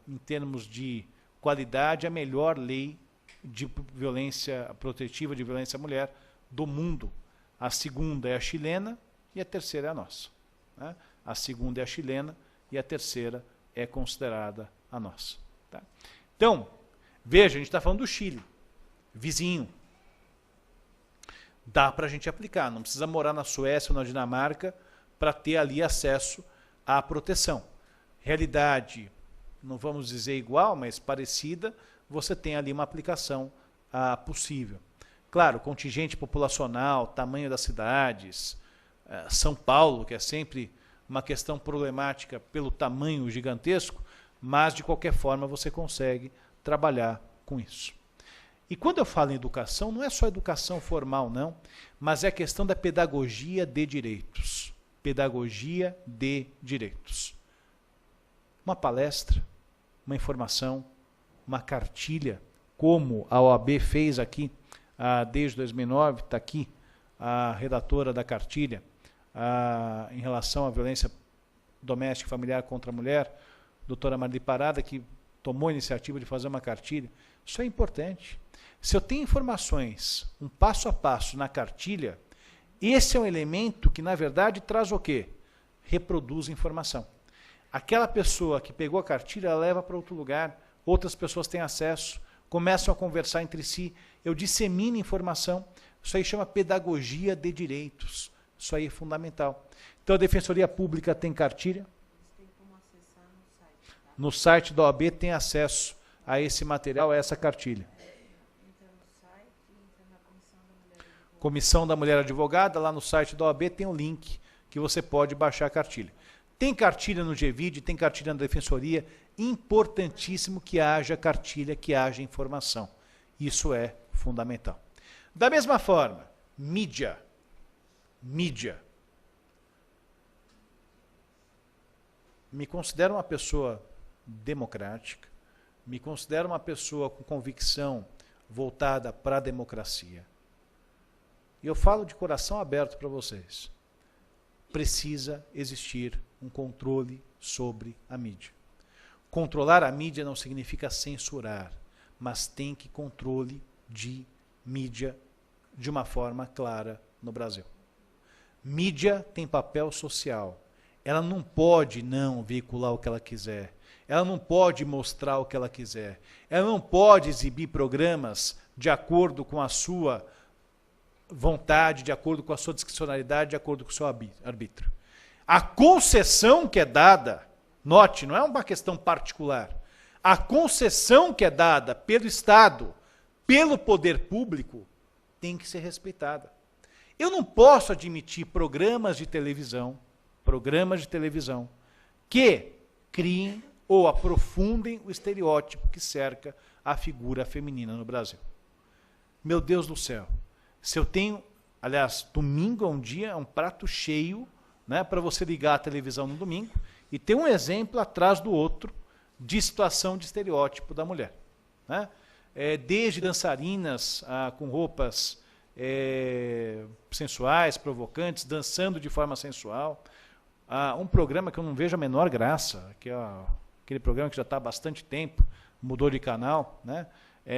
Speaker 2: em termos de qualidade, a melhor lei de violência protetiva, de violência à mulher do mundo. A segunda é a chilena e a terceira é a nossa, né? A segunda é a chilena e a terceira é considerada a nossa. Tá? Então, veja, a gente está falando do Chile, vizinho. Dá para a gente aplicar, não precisa morar na Suécia ou na Dinamarca para ter ali acesso à proteção. Realidade, não vamos dizer igual, mas parecida, você tem ali uma aplicação possível. Claro, contingente populacional, tamanho das cidades, São Paulo, que é sempre uma questão problemática pelo tamanho gigantesco, mas de qualquer forma você consegue trabalhar com isso. E quando eu falo em educação, não é só educação formal, não, mas é a questão da pedagogia de direitos. Pedagogia de direitos. Uma palestra, uma informação, uma cartilha, como a OAB fez aqui desde 2009, está aqui a redatora da cartilha em relação à violência doméstica e familiar contra a mulher, doutora Marli Parada, que tomou a iniciativa de fazer uma cartilha. Isso é importante. Se eu tenho informações, um passo a passo na cartilha, esse é um elemento que, na verdade, traz o quê? Reproduz informação. Aquela pessoa que pegou a cartilha, ela leva para outro lugar, outras pessoas têm acesso, começam a conversar entre si, eu dissemino informação. Isso aí chama pedagogia de direitos. Isso aí é fundamental. Então, a Defensoria Pública tem cartilha.
Speaker 3: Tem como acessar no site, tá?
Speaker 2: No site da OAB tem acesso a esse material, a essa cartilha.
Speaker 3: Entra no site, entra na
Speaker 2: Comissão da Mulher Advogada, lá no site da OAB tem um link que você pode baixar a cartilha. Tem cartilha no GVID, tem cartilha na Defensoria, importantíssimo que haja cartilha, que haja informação. Isso é fundamental. Da mesma forma, mídia. Mídia. Me considero uma pessoa democrática, me considero uma pessoa com convicção voltada para a democracia. E eu falo de coração aberto para vocês. Precisa existir um controle sobre a mídia. Controlar a mídia não significa censurar, mas tem que controle de mídia de uma forma clara no Brasil. Mídia tem papel social. Ela não pode não veicular o que ela quiser. Ela não pode mostrar o que ela quiser. Ela não pode exibir programas de acordo com a sua vontade, de acordo com a sua discricionalidade, de acordo com o seu arbítrio. A concessão que é dada, note, não é uma questão particular. A concessão que é dada pelo Estado, pelo poder público, tem que ser respeitada. Eu não posso admitir programas de televisão que criem ou aprofundem o estereótipo que cerca a figura feminina no Brasil. Meu Deus do céu. Se eu tenho, aliás, domingo é um dia, é um prato cheio, né, para você ligar a televisão no domingo e ter um exemplo atrás do outro de situação de estereótipo da mulher. Né? Desde dançarinas com roupas sensuais, provocantes, dançando de forma sensual. Um programa que eu não vejo a menor graça, que é aquele programa que já está há bastante tempo, mudou de canal, né?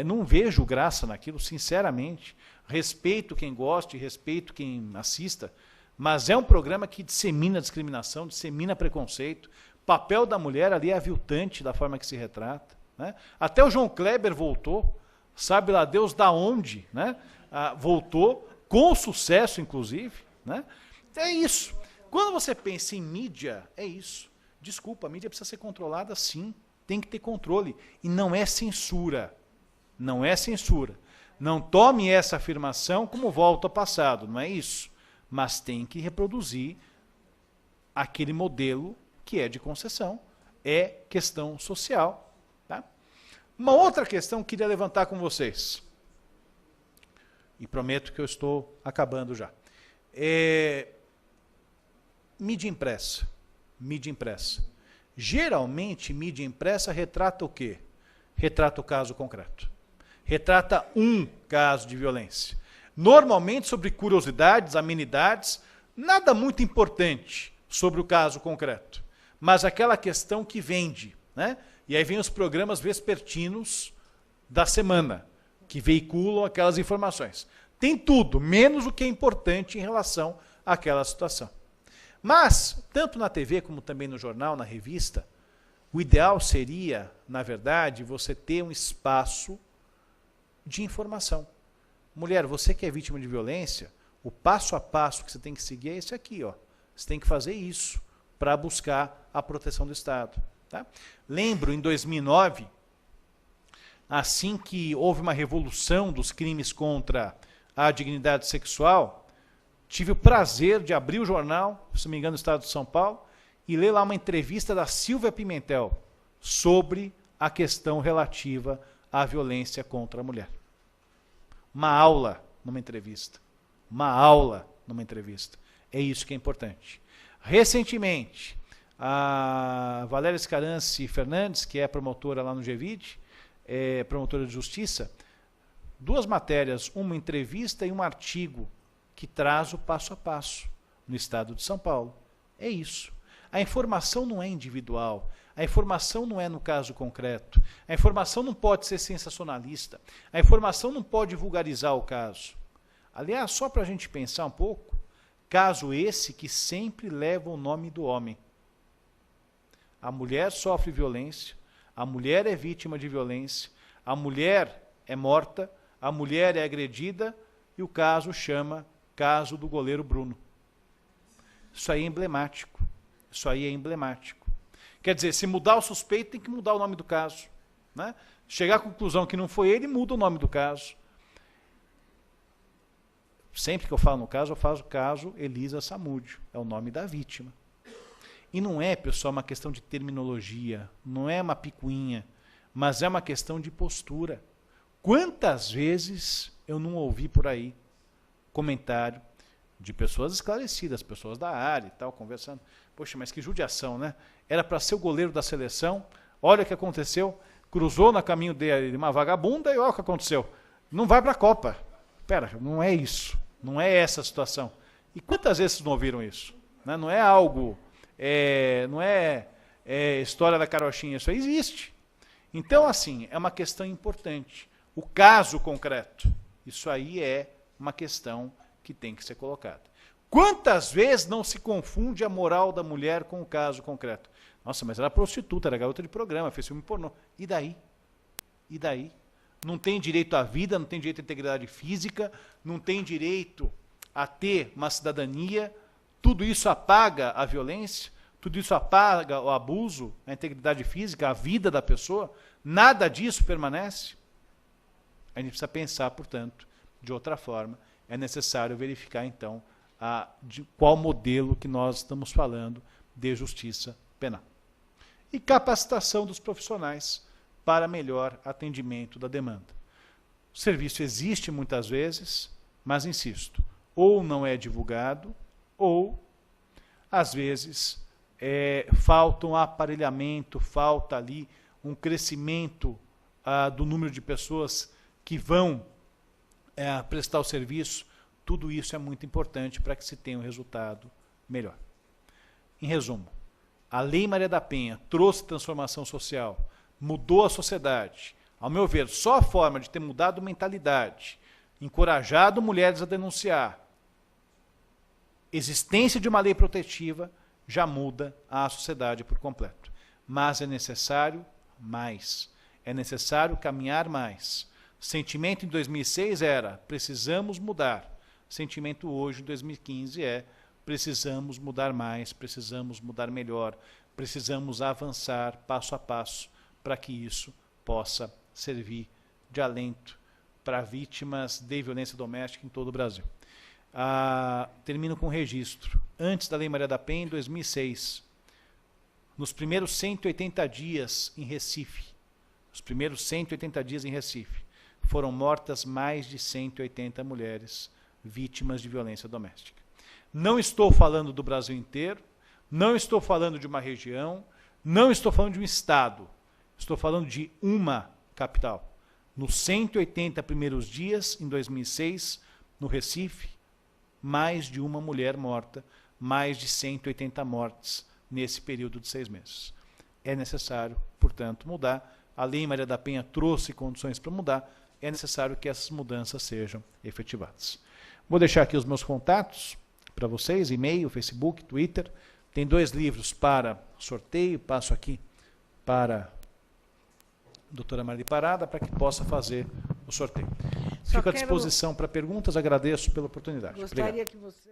Speaker 2: Não vejo graça naquilo, sinceramente. Respeito quem goste, respeito quem assista, mas é um programa que dissemina discriminação, dissemina preconceito. O papel da mulher ali é aviltante da forma que se retrata. Né? Até o João Kleber voltou, sabe lá Deus da onde, né? Voltou, com sucesso inclusive. Né? É isso. Quando você pensa em mídia, é isso. Desculpa, a mídia precisa ser controlada sim, tem que ter controle. E não é censura. Não é censura. Não tome essa afirmação como volta ao passado, não é isso. Mas tem que reproduzir aquele modelo que é de concessão, é questão social. Tá? Uma outra questão que eu queria levantar com vocês, e prometo que eu estou acabando já. Mídia impressa. Mídia impressa. Geralmente, mídia impressa retrata o quê? Retrata o caso concreto. Retrata um caso de violência. Normalmente sobre curiosidades, amenidades, nada muito importante sobre o caso concreto. Mas aquela questão que vende. Né? E aí vem os programas vespertinos da semana, que veiculam aquelas informações. Tem tudo, menos o que é importante em relação àquela situação. Mas, tanto na TV como também no jornal, na revista, o ideal seria, na verdade, você ter um espaço de informação. Mulher, você que é vítima de violência, o passo a passo que você tem que seguir é esse aqui. Ó. Você tem que fazer isso para buscar a proteção do Estado. Tá? Lembro, em 2009, assim que houve uma revolução dos crimes contra a dignidade sexual, tive o prazer de abrir o jornal, se não me engano, do Estado de São Paulo, e ler lá uma entrevista da Silvia Pimentel sobre a questão relativa à violência contra a mulher. Uma aula numa entrevista. Uma aula numa entrevista. É isso que é importante. Recentemente, a Valéria Scarance Fernandes, que é promotora lá no GVID, promotora de justiça, 2 matérias, uma entrevista e um artigo que traz o passo a passo no Estado de São Paulo. É isso. A informação não é individual, a informação não é no caso concreto, a informação não pode ser sensacionalista, a informação não pode vulgarizar o caso. Aliás, só para a gente pensar um pouco, caso esse que sempre leva o nome do homem. A mulher sofre violência, a mulher é vítima de violência, a mulher é morta, a mulher é agredida e o caso chama caso do goleiro Bruno. Isso aí é emblemático. Isso aí é emblemático. Quer dizer, se mudar o suspeito, tem que mudar o nome do caso. Né? Chegar à conclusão que não foi ele, muda o nome do caso. Sempre que eu falo no caso, eu faço o caso Elisa Samúdio. É o nome da vítima. E não é, pessoal, uma questão de terminologia, não é uma picuinha, mas é uma questão de postura. Quantas vezes eu não ouvi por aí comentário de pessoas esclarecidas, pessoas da área e tal, conversando. Poxa, mas que judiação, né? Era para ser o goleiro da seleção, olha o que aconteceu. cruzou no caminho dele uma vagabunda e olha o que aconteceu. Não vai para a Copa. Espera, não é isso. Não é essa a situação. E quantas vezes vocês não ouviram isso? Né? Não é algo, não é história da carochinha, isso aí existe. Então, assim, é uma questão importante. O caso concreto, isso aí é uma questão que tem que ser colocada. Quantas vezes não se confunde a moral da mulher com o caso concreto? Nossa, mas era prostituta, era garota de programa, fez filme pornô. E daí? E daí? Não tem direito à vida, não tem direito à integridade física, não tem direito a ter uma cidadania. Tudo isso apaga a violência, tudo isso apaga o abuso, a integridade física, a vida da pessoa. Nada disso permanece. A gente precisa pensar, portanto, de outra forma. É necessário verificar, então, de qual modelo que nós estamos falando de justiça penal. E capacitação dos profissionais para melhor atendimento da demanda. O serviço existe muitas vezes, mas insisto, ou não é divulgado, ou, às vezes, falta um aparelhamento, falta ali um crescimento do número de pessoas que vão prestar o serviço. Tudo isso é muito importante para que se tenha um resultado melhor. Em resumo, a Lei Maria da Penha trouxe transformação social, mudou a sociedade. Ao meu ver, só a forma de ter mudado mentalidade, encorajado mulheres a denunciar, existência de uma lei protetiva, já muda a sociedade por completo. Mas é necessário mais. É necessário caminhar mais. O sentimento em 2006 era, precisamos mudar. O sentimento hoje, em 2015, é, precisamos mudar mais, precisamos mudar melhor, precisamos avançar passo a passo para que isso possa servir de alento para vítimas de violência doméstica em todo o Brasil. Termino com um registro. Antes da Lei Maria da Penha, em 2006, nos primeiros 180 dias em Recife, foram mortas mais de 180 mulheres vítimas de violência doméstica. Não estou falando do Brasil inteiro, não estou falando de uma região, não estou falando de um estado, estou falando de uma capital. Nos 180 primeiros dias, em 2006, no Recife, mais de uma mulher morta, mais de 180 mortes nesse período de 6 meses. É necessário, portanto, mudar. A Lei Maria da Penha trouxe condições para mudar, é necessário que essas mudanças sejam efetivadas. Vou deixar aqui os meus contatos para vocês, e-mail, Facebook, Twitter. Tem 2 livros para sorteio, passo aqui para a doutora Marli Parada para que possa fazer o sorteio. Fico à disposição para perguntas, agradeço pela oportunidade.
Speaker 1: Gostaria
Speaker 2: Obrigado.
Speaker 1: que você...